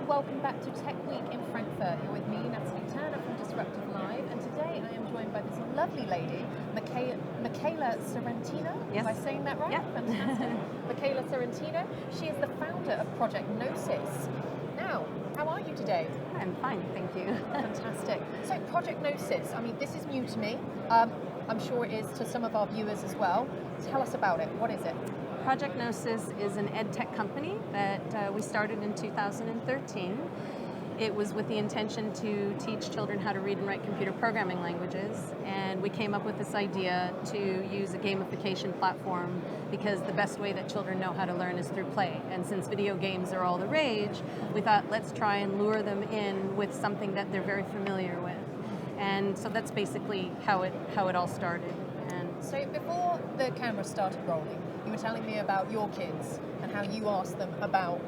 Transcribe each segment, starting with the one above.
and welcome back to Tech Week in Frankfurt. You're with me, Natalie Turner from Disruptive Live, and today I am joined by this lovely lady, Michaela Sorrentino. Yes. Am I saying that right? Yeah. Fantastic. Michaela Sorrentino. She is the founder of Project Gnosis. Now, how are you today? I'm fine, thank you. Fantastic. So Project Gnosis, I mean, this is new to me. I'm sure it is to some of our viewers as well. Tell us about it. What is it? Project Gnosis is an ed tech company that we started in 2013. It was with the intention to teach children how to read and write computer programming languages, and we came up with this idea to use a gamification platform because the best way that children know how to learn is through play. And since video games are all the rage, we thought let's try and lure them in with something that they're very familiar with. And so that's basically how it all started. And so before the camera started rolling, you were telling me about your kids and how you asked them about,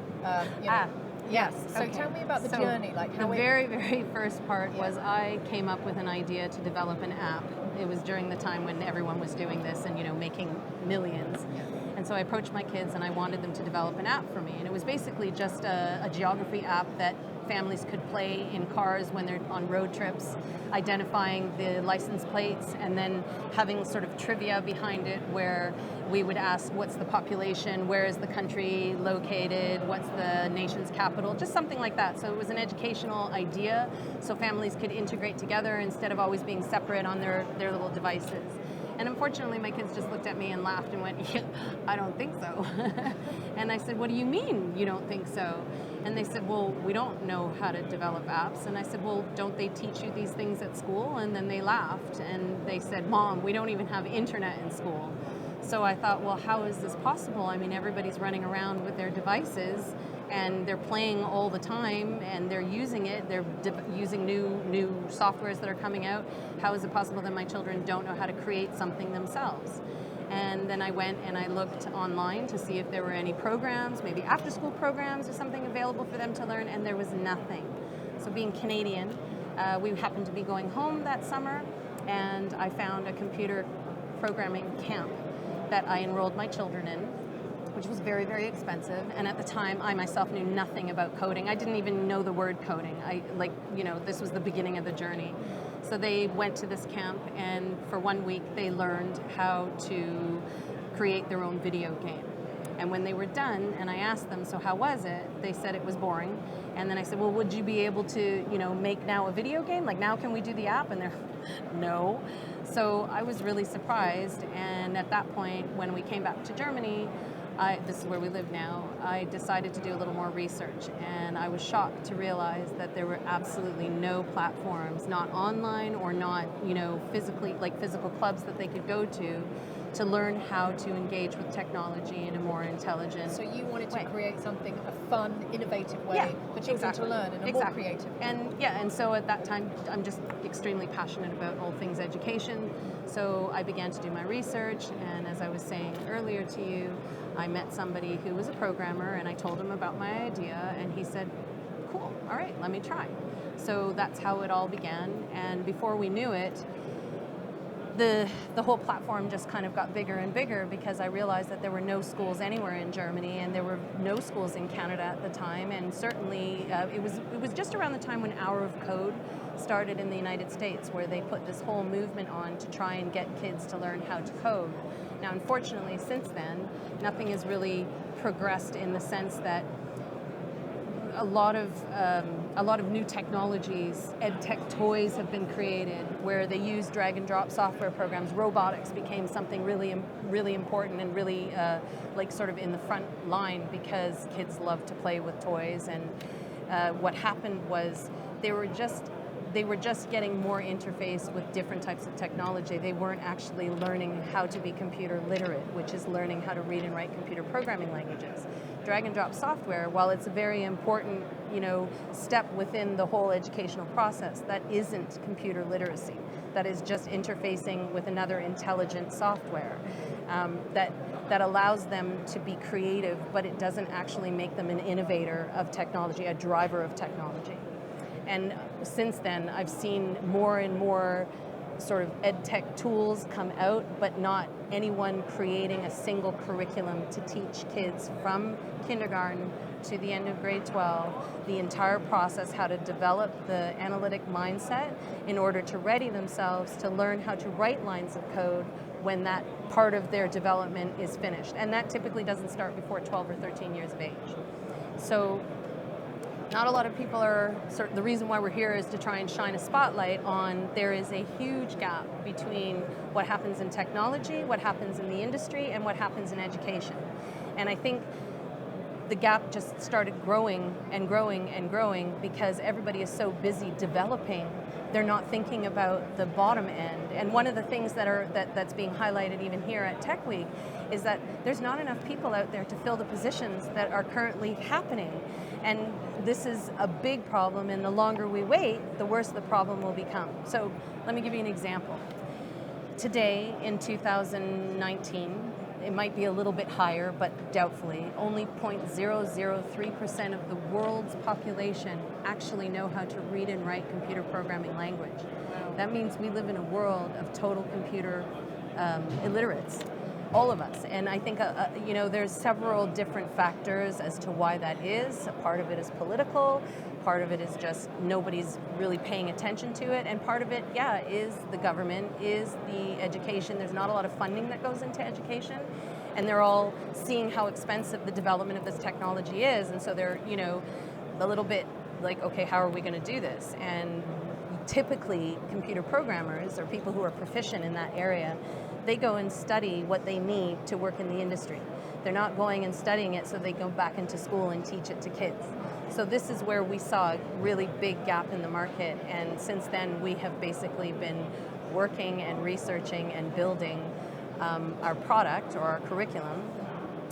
Yes. So okay. Tell me about the journey, like how the very first part was I came up with an idea to develop an app. It was during the time when everyone was doing this and making millions. And so I approached my kids and I wanted them to develop an app for me. And it was basically just a geography app that families could play in cars when they're on road trips, identifying the license plates and then having sort of trivia behind it where we would ask what's the population, where is the country located, what's the nation's capital, just something like that. So it was an educational idea so families could integrate together instead of always being separate on their little devices. And unfortunately, my kids just looked at me and laughed and went, yeah, I don't think so. And I said, what do you mean you don't think so? And they said, well, we don't know how to develop apps. And I said, well, don't they teach you these things at school? And then they laughed and they said, Mom, we don't even have internet in school. So I thought, well, how is this possible? I mean, everybody's running around with their devices and they're playing all the time and they're using it. They're using new softwares that are coming out. How is it possible that my children don't know how to create something themselves? And then I went and I looked online to see if there were any programs, maybe after school programs or something available for them to learn, and there was nothing. So being Canadian, we happened to be going home that summer and I found a computer programming camp that I enrolled my children in, which was very expensive. And at the time, I myself knew nothing about coding. I didn't even know the word coding. This was the beginning of the journey. So they went to this camp, and for 1 week, they learned how to create their own video game. And when they were done, and I asked them, so how was it? They said it was boring. And then I said, well, would you be able to, make now a video game? Like, now can we do the app? And they're, no. So I was really surprised. And at that point, when we came back to Germany, this is where we live now, I decided to do a little more research, and I was shocked to realize that there were absolutely no platforms, not online or not, physically, like physical clubs that they could go to learn how to engage with technology in a more intelligent way. So you wanted to way. Create something, a fun, innovative way for children to learn in a more creative way. And so at that time, I'm just extremely passionate about all things education. So I began to do my research, and as I was saying earlier to you, I met somebody who was a programmer, and I told him about my idea, and he said, cool, all right, let me try. So that's how it all began, and before we knew it, the whole platform just kind of got bigger and bigger because I realized that there were no schools anywhere in Germany and there were no schools in Canada at the time, and certainly it was just around the time when Hour of Code started in the United States, where they put this whole movement on to try and get kids to learn how to code. Now, unfortunately, since then, nothing has really progressed in the sense that a lot of new technologies, ed tech toys have been created where they use drag and drop software programs. Robotics became something really important and really sort of in the front line because kids love to play with toys. And what happened was they were just getting more interface with different types of technology. They weren't actually learning how to be computer literate, which is learning how to read and write computer programming languages. Drag and drop software, while it's a very important, step within the whole educational process, that isn't computer literacy. That is just interfacing with another intelligent software that allows them to be creative, but it doesn't actually make them an innovator of technology, a driver of technology. And since then, I've seen more and more sort of ed tech tools come out, but not anyone creating a single curriculum to teach kids from kindergarten to the end of grade 12, the entire process, how to develop the analytic mindset in order to ready themselves to learn how to write lines of code when that part of their development is finished. And that typically doesn't start before 12 or 13 years of age. So not a lot of people are, the reason why we're here is to try and shine a spotlight on there is a huge gap between what happens in technology, what happens in the industry, and what happens in education. And I think the gap just started growing and growing and growing because everybody is so busy developing, they're not thinking about the bottom end. And one of the things that's being highlighted even here at Tech Week is that there's not enough people out there to fill the positions that are currently happening. And this is a big problem, and the longer we wait, the worse the problem will become. So let me give you an example. Today, in 2019, it might be a little bit higher, but doubtfully, only 0.003% of the world's population actually know how to read and write computer programming language. Wow. That means we live in a world of total computer illiterates, all of us. And I think there's several different factors as to why that is. Part of it is political, part of it is just nobody's really paying attention to it, and part of it, is the government, is the education. There's not a lot of funding that goes into education, and they're all seeing how expensive the development of this technology is, and so they're, a little bit like, okay, how are we going to do this? And typically, computer programmers or people who are proficient in that area, they go and study what they need to work in the industry. They're not going and studying it so they go back into school and teach it to kids. So this is where we saw a really big gap in the market, and since then we have basically been working and researching and building our product or our curriculum.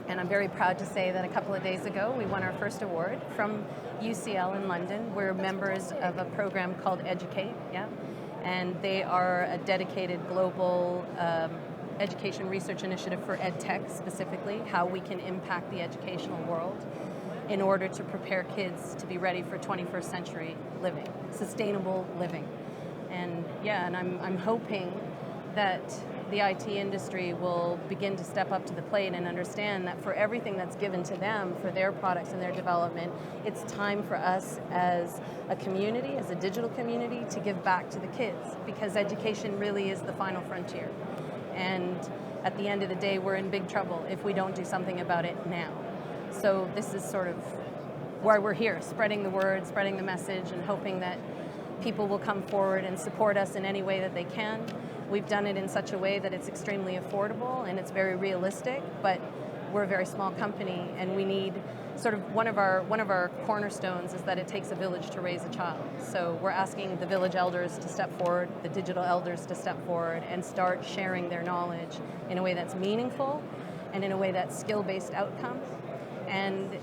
And I'm very proud to say that a couple of days ago we won our first award from UCL in London. We're members of a program called Educate, and they are a dedicated global education research initiative for EdTech specifically, how we can impact the educational world in order to prepare kids to be ready for 21st century living, sustainable living. And I'm hoping that the IT industry will begin to step up to the plate and understand that for everything that's given to them, for their products and their development, it's time for us as a community, as a digital community, to give back to the kids, because education really is the final frontier. And at the end of the day, we're in big trouble if we don't do something about it now. So this is sort of why we're here, spreading the word, spreading the message, and hoping that people will come forward and support us in any way that they can. We've done it in such a way that it's extremely affordable and it's very realistic, but we're a very small company, and we need sort of one of our cornerstones is that it takes a village to raise a child. So we're asking the village elders to step forward, the digital elders to step forward and start sharing their knowledge in a way that's meaningful and in a way that's skill-based outcome. And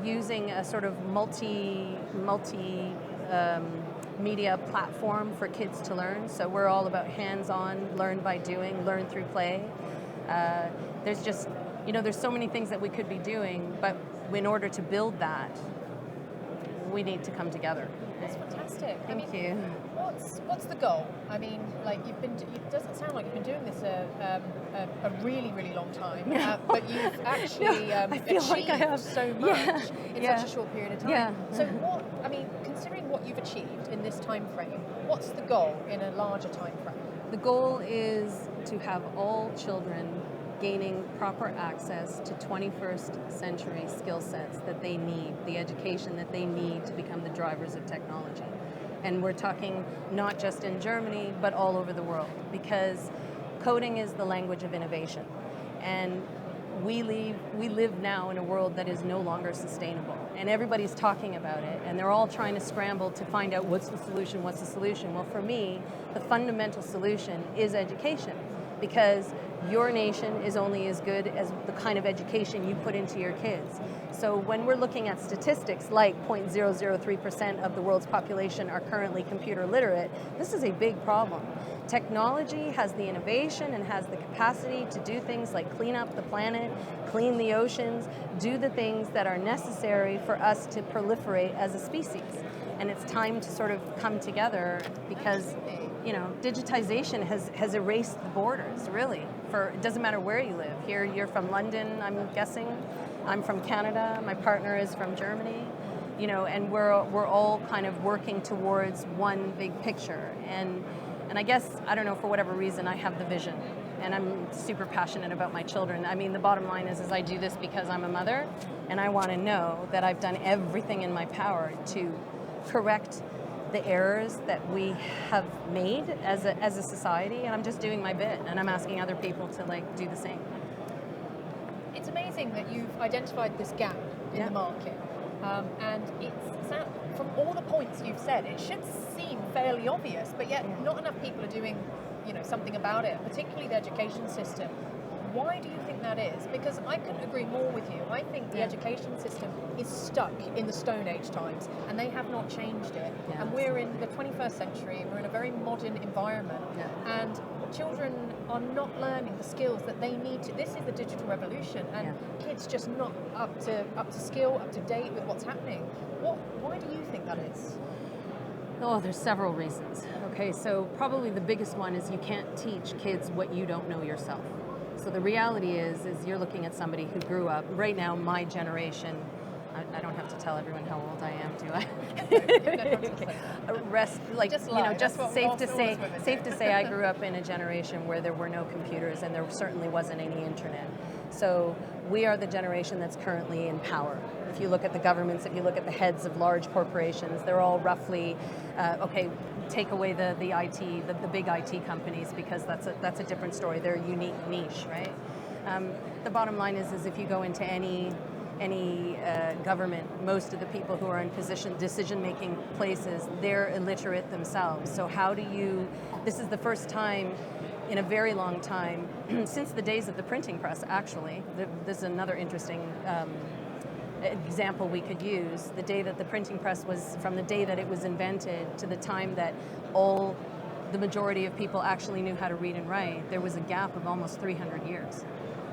using a sort of multi media platform for kids to learn. So we're all about hands-on, learn by doing, learn through play. There's just, there's so many things that we could be doing, but in order to build that, we need to come together. That's fantastic. Thank you. What's the goal? I mean, like it doesn't sound like you've been doing this a really, really long time, but you've actually achieved like I have so much in such a short period of time. Yeah. So considering what you've achieved in this time frame, what's the goal in a larger time frame? The goal is to have all children gaining proper access to 21st century skill sets that they need, the education that they need to become the drivers of technology. And we're talking not just in Germany, but all over the world, because coding is the language of innovation. And we live now in a world that is no longer sustainable. And everybody's talking about it, and they're all trying to scramble to find out what's the solution. Well, for me, the fundamental solution is education, because your nation is only as good as the kind of education you put into your kids. So when we're looking at statistics like 0.003% of the world's population are currently computer literate, this is a big problem. Technology has the innovation and has the capacity to do things like clean up the planet, clean the oceans, do the things that are necessary for us to proliferate as a species. And it's time to sort of come together, because digitization has erased the borders, really. It doesn't matter where you live. Here, you're from London, I'm guessing. I'm from Canada, my partner is from Germany, you know, and we're all kind of working towards one big picture. And I guess, I don't know, for whatever reason, I have the vision, and I'm super passionate about my children. I mean, the bottom line is I do this because I'm a mother, and I want to know that I've done everything in my power to correct the errors that we have made as a society, and I'm just doing my bit, and I'm asking other people to like do the same. It's amazing that you've identified this gap in the market, and from all the points you've said, it should seem fairly obvious, but yet not enough people are doing, you know, something about it, particularly the education system. Why do you think that is? Because I couldn't agree more with you. I think the education system is stuck in the Stone Age times, and they have not changed it. Yeah. And we're in the 21st century, we're in a very modern environment, and children are not learning the skills that they need to. This is the digital revolution, and kids just not up to skill, up to date with what's happening. Why do you think that is? Oh, there's several reasons. Okay, so probably the biggest one is you can't teach kids what you don't know yourself. So the reality is you're looking at somebody who grew up, right now, my generation, I don't have to tell everyone how old I am, do I? Safe to say I grew up in a generation where there were no computers and there certainly wasn't any internet. So we are the generation that's currently in power. If you look at the governments, if you look at the heads of large corporations, they're all roughly, take away the IT, the big IT companies, because that's a different story. They're a unique niche, right? The bottom line is if you go into any government, most of the people who are in decision-making places, they're illiterate themselves. So how do you, this is the first time in a very long time, since the days of the printing press, actually, this is another interesting example we could use. The day that the printing press was, from the day that it was invented to the time that the majority of people actually knew how to read and write, there was a gap of almost 300 years.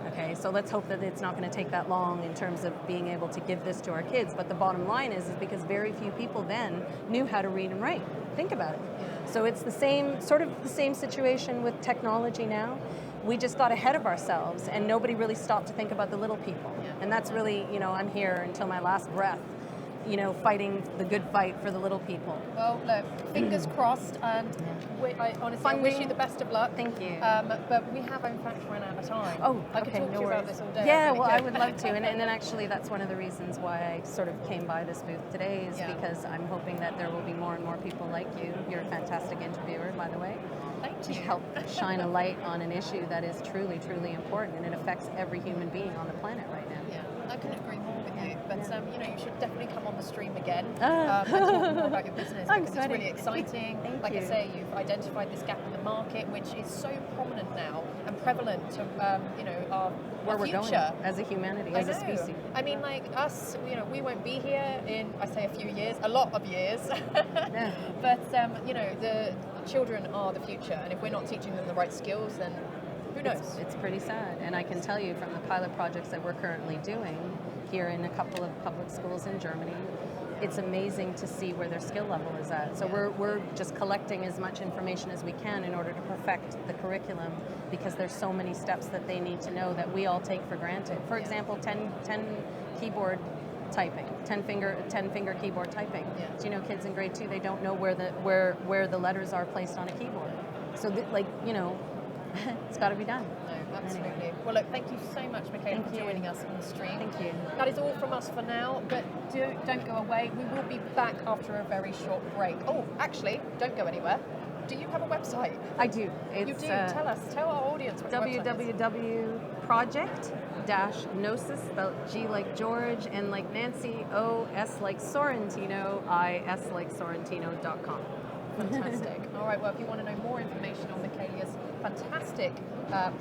Okay, so let's hope that it's not going to take that long in terms of being able to give this to our kids. But the bottom line is because very few people then knew how to read and write. Think about it. So it's the same, sort of the same situation with technology now. We just got ahead of ourselves and nobody really stopped to think about the little people. And that's really, you know, I'm here until my last breath, you know, fighting the good fight for the little people. Well, look, fingers crossed, and I honestly wish you the best of luck. Thank you. But we have, in fact, run out of time. Oh, I could talk to you about this all day. Yeah, well, I would love to. And then actually, that's one of the reasons why I sort of came by this booth today, is because I'm hoping that there will be more and more people like you. You're a fantastic interviewer, by the way. Thank you. To help shine a light on an issue that is truly, truly important, and it affects every human being on the planet right now. Yeah, I couldn't agree more with you. But you know, you should definitely come on the stream again and talk more about your business, because it's really exciting. Like I say, you've identified this gap in the market, which is so prominent now and prevalent to you know, our where we're future going as a humanity, as a species. I mean, like us, you know, we won't be here in, I say, a few years, a lot of years. But you know, the children are the future, and if we're not teaching them the right skills, then who knows? It's pretty sad. And I can tell you from the pilot projects that we're currently doing here in a couple of public schools in Germany, it's amazing to see where their skill level is at. So we're just collecting as much information as we can in order to perfect the curriculum, because there's so many steps that they need to know that we all take for granted. For example, 10 keyboard typing, 10 finger keyboard typing. So, you know, kids in grade 2, they don't know where the letters are placed on a keyboard. So like, you know, it's got to be done. No, absolutely. Anyway. Well, look, thank you so much, Michaela, for joining us on the stream. Thank you. That is all from us for now, but don't go away. We will be back after a very short break. Oh, actually, don't go anywhere. Do you have a website? I do. You do? Tell our audience what your website is. www.project-gnosis, spelled G like George, N like Nancy, O, S like Sorrentino, I, S like Sorrentino.com. Fantastic. All right, well, if you want to know more information on Michaela's fantastic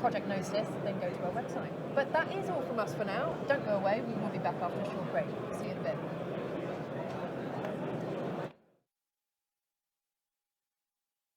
Project Gnosis, then go to our website. But that is all from us for now. Don't go away. We will be back after a short break. See you in a bit.